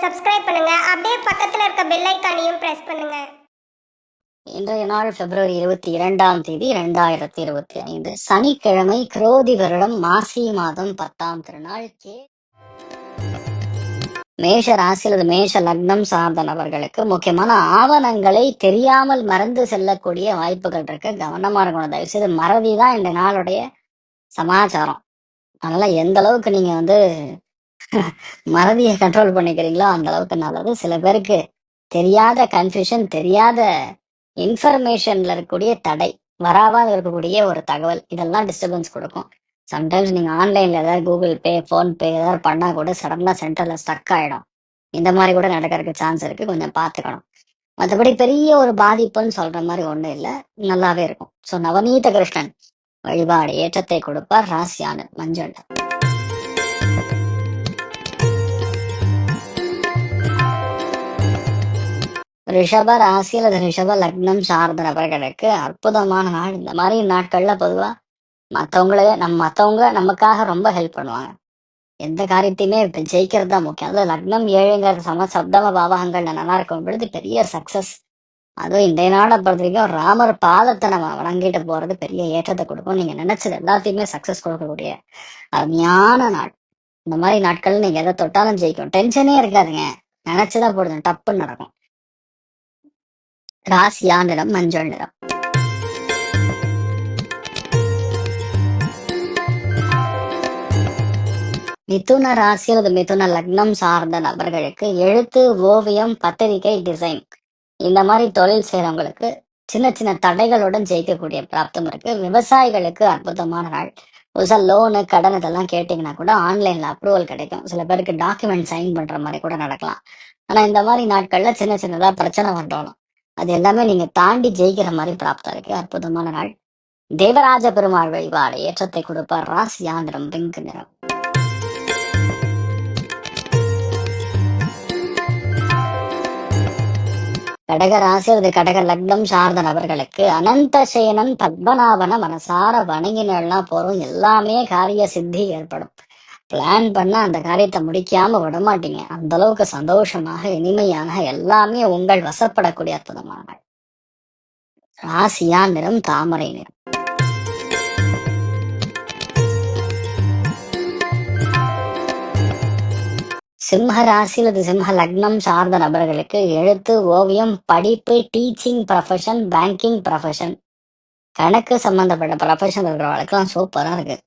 Subscribe பண்ணுங்க. அப்படியே பக்கத்துல இருக்க பெல் ஐகானையும் பிரஸ் பண்ணுங்க. இன்றைய நாள் பிப்ரவரி 22ஆம் தேதி 2025 சனிக்கிழமை, குரோதி வருடம், மாசி மாதம் 10ஆம் திருநாள். மேஷ ராசி அல்லது மேஷ லக்னம் சார்ந்த நபர்களுக்கு முக்கியமான ஆவணங்களை தெரியாமல் மறந்து செல்லக்கூடிய வாய்ப்புகள் இருக்கு. கவனமா இருக்கணும். தயவு செய்து மறதி தான் இந்த நாளுடைய சமாச்சாரம். அதனால எந்த அளவுக்கு நீங்க மறதியை கண்ட்ரோல் பண்ணிக்கிறீங்களோ அந்த அளவுக்கு நல்லது. சில பேருக்கு தெரியாத கன்ஃபியூஷன், தெரியாத இன்ஃபர்மேஷன்ல இருக்கக்கூடிய தடை, வராம இருக்கக்கூடிய ஒரு தகவல், இதெல்லாம் டிஸ்டர்பன்ஸ் கொடுக்கும். சம்டைம்ஸ் நீங்க ஆன்லைன்ல ஏதாவது கூகுள் பே, போன்பே ஏதாவது பண்ணா கூட சடனா சென்டர்ல ஸ்டக் ஆயிடும். இந்த மாதிரி கூட நடக்கிறதுக்கு சான்ஸ் இருக்கு. கொஞ்சம் பார்த்துக்கணும். மற்றபடி பெரிய ஒரு பாதிப்புன்னு சொல்ற மாதிரி ஒண்ணும் இல்லை, நல்லாவே இருக்கும். ஸோ நவநீத கிருஷ்ணன் வழிபாடு ஏற்றத்தை கொடுப்பார். ராசியான மஞ்சள். ரிஷப ராசி அல்லது ரிஷப லக்னம் சார்ந்த நபர்களுக்கு அற்புதமான நாள். இந்த மாதிரி நாட்கள்ல பொதுவா மற்றவங்க நமக்காக ரொம்ப ஹெல்ப் பண்ணுவாங்க. எந்த காரியத்தையுமே இப்ப ஜெயிக்கிறது தான் முக்கியம். அதுல லக்னம் 7ங்கிற சப்தம பாவகங்கள் நல்லா இருக்கும் பொழுது பெரிய சக்சஸ். அதுவும் இன்றைய நாளை பொறுத்த வரைக்கும் ராமர் பாதத்தை நம்ம வணங்கிட்டு போறது பெரிய ஏற்றத்தை கொடுக்கும். நீங்க நினைச்சது எல்லாத்தையுமே சக்சஸ் கொடுக்கக்கூடிய அருமையான நாள். இந்த மாதிரி நாட்கள் நீங்க எதை தொட்டாலும் ஜெயிக்கும். டென்ஷனே இருக்காதுங்க. நினைச்சுதான் போடுது, டப்புன்னு நடக்கும். ராசியா நிறம் மஞ்சள் நிறம். மிதுன ராசி அல்லது மிதுன லக்னம் சார்ந்த நபர்களுக்கு எழுத்து, ஓவியம், பத்திரிகை, டிசைன் இந்த மாதிரி தொழில் செய்யறவங்களுக்கு சின்ன சின்ன தடைகளுடன் ஜெயிக்கக்கூடிய பிராப்தம் இருக்கு. விவசாயிகளுக்கு அற்புதமான நாள். புதுசா லோனு, கடன் இதெல்லாம் கேட்டீங்கன்னா கூட ஆன்லைன்ல அப்ரூவல் கிடைக்கும். சில பேருக்கு டாக்குமெண்ட் சைன் பண்ற மாதிரி கூட நடக்கலாம். ஆனா இந்த மாதிரி நாட்கள்ல சின்ன சின்னதா பிரச்சனை வந்தாலும் அது எல்லாமே நீங்க தாண்டி ஜெயிக்கிற மாதிரி பிராப்தம் இருக்கு. அற்புதமான நாள். தேவராஜ பெருமாள் வழிபாடு ஏற்றத்தை கொடுப்பார். ராசியா நிறம் பிங்க் நிறம். கடக ராசி அல்லது கடக லக்னம் சார்ந்த நபர்களுக்கு அனந்த சேனன் பத்மநாபன மனசார வணங்கினா போறோம், எல்லாமே காரிய சித்தி ஏற்படும். பிளான் பண்ண அந்த காரியத்தை முடிக்காம விடமாட்டீங்க. அந்த அளவுக்கு சந்தோஷமாக, இனிமையாக, எல்லாமே உங்கள் வசப்படக்கூடிய அற்புதமான நாள். ராசியா நிறம் தாமரை நிறம். சிம்ம ராசி அல்லது சிம்ம லக்னம் சார்ந்த நபர்களுக்கு எழுத்து, ஓவியம், படிப்பு, டீச்சிங் ப்ரொஃபஷன், பேங்கிங் ப்ரொஃபஷன், கணக்கு சம்பந்தப்பட்ட ப்ரொஃபஷன் இருக்கிறவங்களுக்குலாம் சூப்பரா இருக்கு.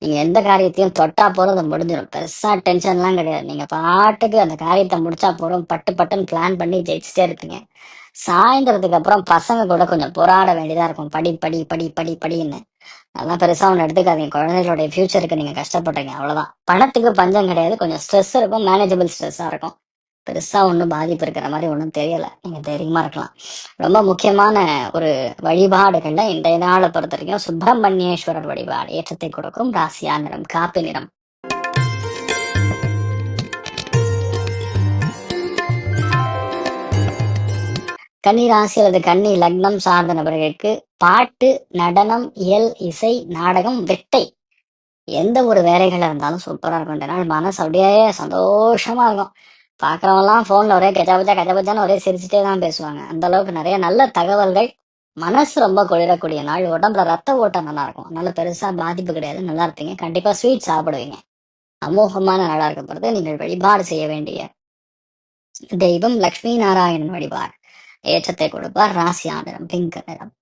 நீங்க எந்த காரியத்தையும் தொட்டா போறோம், அது முடிஞ்சிடும். பெருசா டென்ஷன்லாம் கிடையாது. நீங்க பாட்டுக்கு அந்த காரியத்தை முடிச்சா போறோம், பட்டு பட்டுன்னு பிளான் பண்ணி ஜெயிச்சுட்டே இருப்பீங்க. சாயந்தரத்துக்கு அப்புறம் பசங்க கூட கொஞ்சம் போராட வேண்டியதா இருக்கும். படி படி படி படி படின்னு. அதெல்லாம் பெருசா ஒன்று எடுத்துக்காதீங்க. குழந்தைகளுடைய ஃபியூச்சருக்கு நீங்க கஷ்டப்படுறீங்க, அவ்வளவுதான். பணத்துக்கு பஞ்சம் கிடையாது. கொஞ்சம் ஸ்ட்ரெஸ் இருக்கும், மேனேஜபிள் ஸ்ட்ரெஸ்ஸா இருக்கும். பெருசா ஒன்றும் பாதிப்பு இருக்கிற மாதிரி ஒன்றும் தெரியல. நீங்க தைரியமா இருக்கலாம். ரொம்ப முக்கியமான ஒரு வழிபாடுகள்ல இன்றைய நாளை பொறுத்த வரைக்கும் சுப்பிரமணியேஸ்வரர் வழிபாடு ஏற்றத்தை கொடுக்கும். ராசியா நிறம் காப்பி நிறம். கன்னி ராசி அல்லது கன்னி லக்னம் சார்ந்த நபர்களுக்கு பாட்டு, நடனம், இயல், இசை, நாடகம், வெட்டை எந்த ஒரு வேலைகளா இருந்தாலும் சூப்பரா இருக்கும். இந்த நாள் மனசு அப்படியே சந்தோஷமா இருக்கும். பாக்குறவங்கலாம் போன்ல ஒரே கஜபஜான்னு ஒரே சிரிச்சுட்டே தான் பேசுவாங்க. அந்த அளவுக்கு நிறைய நல்ல தகவல்கள். மனசு ரொம்ப குளிரக்கூடிய நாள். உடம்புல ரத்த ஓட்டம் நல்லா இருக்கும். அதனால பெருசா பாதிப்பு கிடையாது. நல்லா இருப்பீங்க. கண்டிப்பா ஸ்வீட் சாப்பிடுவீங்க. அமோகமான நாளா இருக்க பொறுத்து நீங்கள் வழிபாடு செய்ய வேண்டிய தெய்வம் லக்ஷ்மி நாராயணன் வழிபாடு ஏற்றத்தை கொடுப்பார். ராசியா நிறம் பிங்க் நிறம்.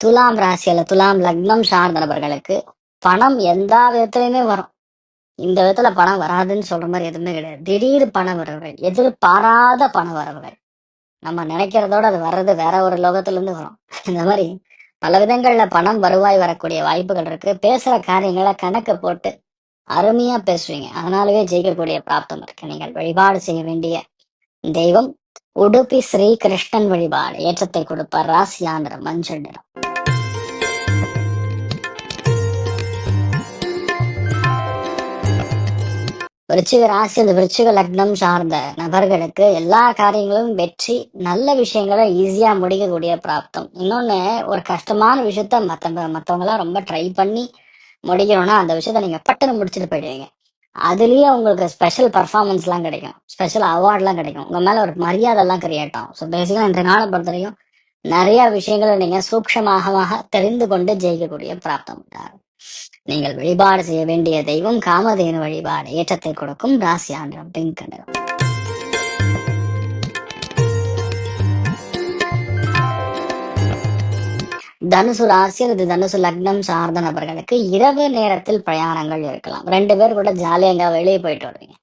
துலாம் ராசி அல்ல துலாம் லக்னம் சார்ந்த நபர்களுக்கு பணம் எந்த விதத்துலயுமே வரும். இந்த விதத்துல பணம் வராதுன்னு சொல்ற மாதிரி எதுவுமே கிடையாது. திடீர் பண வரவுகள், எதிர்பாராத பண வரவுகள். நம்ம நினைக்கிறதோட அது வர்றது வேற ஒரு லோகத்துல இருந்து வரும். இந்த மாதிரி பல விதங்கள்ல பணம் வருவாய் வரக்கூடிய வாய்ப்புகள் இருக்கு. பேசுற காரியங்களை கணக்கு போட்டு அருமையா பேசுவீங்க. அதனாலவே ஜெயிக்கக்கூடிய பிராப்தம் இருக்கு. நீங்கள் வழிபாடு செய்ய வேண்டிய தெய்வம் உடுப்பி ஸ்ரீ கிருஷ்ணன் வழிபாடு ஏற்றத்தை கொடுப்பார். ராசியா நிறம் மஞ்சள் நிறம். விருச்சிக ராசி அந்த விருச்சிக லக்னம் சார்ந்த நபர்களுக்கு எல்லா காரியங்களும் வெற்றி, நல்ல விஷயங்களை ஈஸியா முடிக்கக்கூடிய பிராப்தம். இன்னொன்னு, ஒரு கஷ்டமான விஷயத்த மத்தவங்க எல்லாம் ரொம்ப ட்ரை பண்ணி முடிக்கணும்னா அந்த விஷயத்த நீங்க பட்டுன்னு முடிச்சுட்டு போயிடுவீங்க. அதுலயே உங்களுக்கு ஸ்பெஷல் பர்ஃபார்மன்ஸ்லாம் கிடைக்கும், ஸ்பெஷல் அவார்ட்லாம் கிடைக்கும், உங்க மேல ஒரு மரியாதைலாம் கிரியேட் ஆகும். ஸோ பேசிக்கலா இந்த நாளை பொறுத்தவரைக்கும் நிறைய விஷயங்களை நீங்க சூக்ஷமாக தெரிந்து கொண்டு ஜெயிக்கக்கூடிய பிராப்தம் உண்டாகும். நீங்கள் வழிபாடு செய்ய வேண்டிய தெய்வம் காமதேனு வழிபாடு. ஏற்றத்தை கொடுக்கும். ராசி ஆண்டரம் பிங்க் நிறம். தனுசு ராசி அல்லது தனுசு லக்னம் சார்ந்த நபர்களுக்கு இரவு நேரத்தில் பிரயாணங்கள் இருக்கலாம். 2 பேர் கூட ஜாலியா எங்க வெளியே போயிட்டு வருவீங்க.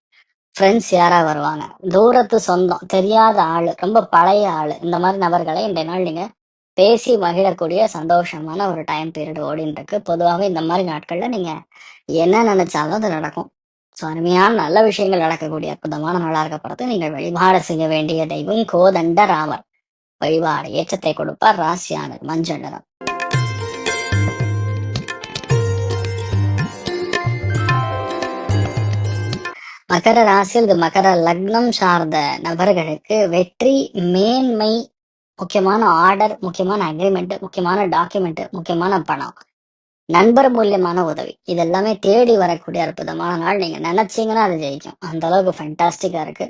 ஃப்ரெண்ட்ஸ் யாரா வருவாங்க, தூரத்து சொந்தம், தெரியாத ஆளு, ரொம்ப பழைய ஆளு, இந்த மாதிரி நபர்களை இன்றைய நாள் நீங்க பேசி மகிழக்கூடிய சந்தோஷமான ஒரு டைம் பீரியட் ஓடின்னு இருக்கு. பொதுவாகவே இந்த மாதிரி நாட்கள்ல நீங்க என்ன நினைச்சாலும் அது நடக்கும். ஸோ அருமையான நல்ல விஷயங்கள் நடக்கக்கூடிய அற்புதமான நாளாக இருக்கப்படுறது. நீங்கள் வழிபாடு செய்ய வேண்டிய தெய்வம் கோதண்ட ராமர் வழிபாடு. ஏற்றத்தை கொடுப்பார். ராசியானது மஞ்சள் நிறம். மகர ராசியில் இது மகர லக்னம் சார்ந்த நபர்களுக்கு வெற்றி, மேன்மை, முக்கியமான ஆர்டர், முக்கியமான அக்ரிமெண்ட், முக்கியமான டாக்குமெண்ட், முக்கியமான பணம், நண்பர் மூலியமான உதவி, இதெல்லாமே தேடி வரக்கூடிய அற்புதமான நாள். நீங்க நினைச்சீங்கன்னா அது ஜெயிக்கும். அந்த அளவுக்கு ஃபண்டாஸ்டிக்கா இருக்கு.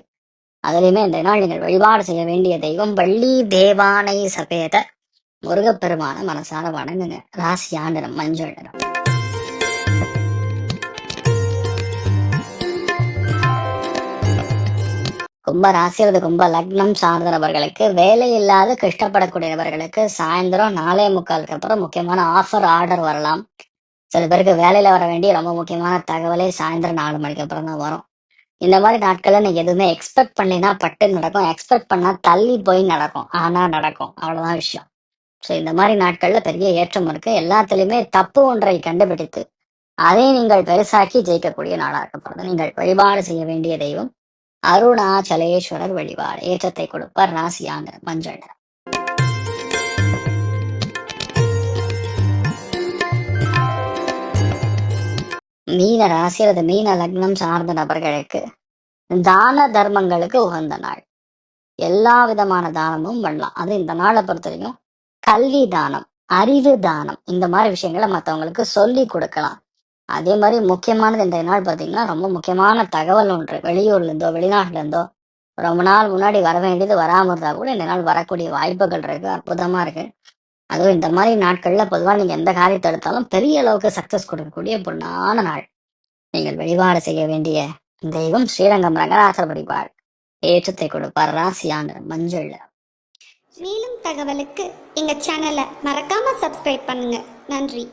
அதுலயுமே இந்த நாள் நீங்கள் வழிபாடு செய்ய வேண்டிய தெய்வம் வள்ளி தேவானை சபேத முருகப்பெருமான மனசார வணங்குங்க. ராசியா நிறம் மஞ்சள் நிறம். கும்ப ராசி அல்லது கும்ப லக்னம் சார்ந்த நபர்களுக்கு வேலை இல்லாத கஷ்டப்படக்கூடிய நபர்களுக்கு சாயந்தரம் 4:45 அப்புறம் முக்கியமான ஆஃபர் ஆர்டர் வரலாம். சில பேருக்கு வேலையில வர வேண்டிய ரொம்ப முக்கியமான தகவலே சாயந்தரம் 4 மணிக்கு அப்புறம் தான் வரும். இந்த மாதிரி நாட்கள்ல நீங்க எதுவுமே எக்ஸ்பெக்ட் பண்ணினா பட்டு நடக்கும், எக்ஸ்பெக்ட் பண்ணா தள்ளி போய் நடக்கும், ஆனா நடக்கும். அவ்வளவுதான் விஷயம். ஸோ இந்த மாதிரி நாட்கள்ல பெரிய ஏற்றம் இருக்கு. எல்லாத்துலயுமே தப்பு ஒன்றை கண்டுபிடித்து அதை நீங்கள் பெருசாக்கி ஜெயிக்கக்கூடிய நாளா இருக்கப்படுது. நீங்கள் வழிபாடு செய்ய வேண்டிய தெய்வம் அருணாச்சலேஸ்வரர் வழிபாடு. ஏற்றத்தை கொடுப்பார். ராசியான மஞ்சள் நிறம். மீன ராசி அல்லது மீன லக்னம் சார்ந்த நபர்களுக்கு தான தர்மங்களுக்கு உகந்த நாள். எல்லா விதமான தானமும் பண்ணலாம். அது இந்த நாளை பொறுத்தவரைக்கும் கல்வி தானம், அறிவு தானம், இந்த மாதிரி விஷயங்களை மற்றவங்களுக்கு சொல்லி கொடுக்கலாம். அதே மாதிரி முக்கியமானது இந்த நாள் பார்த்தீங்கன்னா ரொம்ப முக்கியமான தகவல் ஒன்று வெளியூர்ல இருந்தோ வெளிநாட்டுல இருந்தோ ரொம்ப நாள் முன்னாடி வர வேண்டியது வராம இருந்தா கூட இந்த நாள் வரக்கூடிய வாய்ப்புகள் இருக்கு. அற்புதமா இருக்கு. அதுவும் இந்த மாதிரி நாட்கள்ல பொதுவாக நீங்க எந்த காரியத்தை எடுத்தாலும் பெரிய அளவுக்கு சக்சஸ் கொடுக்கக்கூடிய பொன்னான நாள். நீங்கள் வழிபாடு செய்ய வேண்டிய தெய்வம் ஸ்ரீரங்கம் ரங்கநாதர் வழிபாடு. ஏற்றத்தை கொடுப்பார். ராசியான மஞ்சள். மேலும் தகவலுக்கு எங்க சேனலை மறக்காம சப்ஸ்கிரைப் பண்ணுங்க. நன்றி.